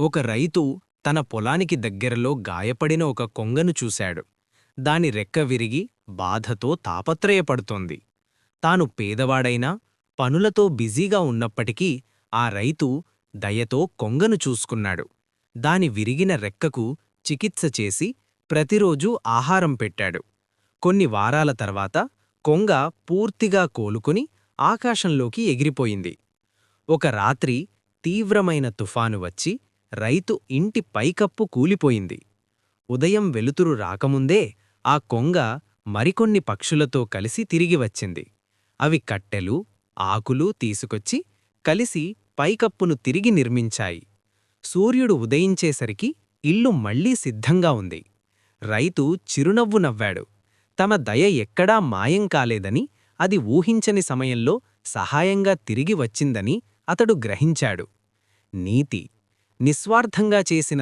ఒక రైతు తన పొలానికి దగ్గరలో గాయపడిన ఒక కొంగను చూశాడు. దాని రెక్క విరిగి బాధతో తాపత్రయపడుతోంది. తాను పేదవాడైనా పనులతో బిజీగా ఉన్నప్పటికీ ఆ రైతు దయతో కొంగను చూసుకున్నాడు. దాని విరిగిన రెక్కకు చికిత్స చేసి ప్రతిరోజూ ఆహారం పెట్టాడు. కొన్ని వారాల తర్వాత కొంగ పూర్తిగా కోలుకుని ఆకాశంలోకి ఎగిరిపోయింది. ఒక రాత్రి తీవ్రమైన తుఫాను వచ్చి రైతు ఇంటి పైకప్పు కూలిపోయింది. ఉదయం వెలుతురు రాకముందే ఆ కొంగ మరికొన్ని పక్షులతో కలిసి తిరిగి వచ్చింది. అవి కట్టెలు, ఆకులు తీసుకొచ్చి కలిసి పైకప్పును తిరిగి నిర్మించాయి. సూర్యుడు ఉదయించేసరికి ఇల్లు మళ్లీ సిద్ధంగా ఉంది. రైతు చిరునవ్వు నవ్వాడు. తమ దయ ఎక్కడా మాయం కాలేదని, అది ఊహించని సమయంలో సహాయంగా తిరిగి వచ్చిందని అతడు గ్రహించాడు. నీతి: నిస్వార్థంగా చేసిన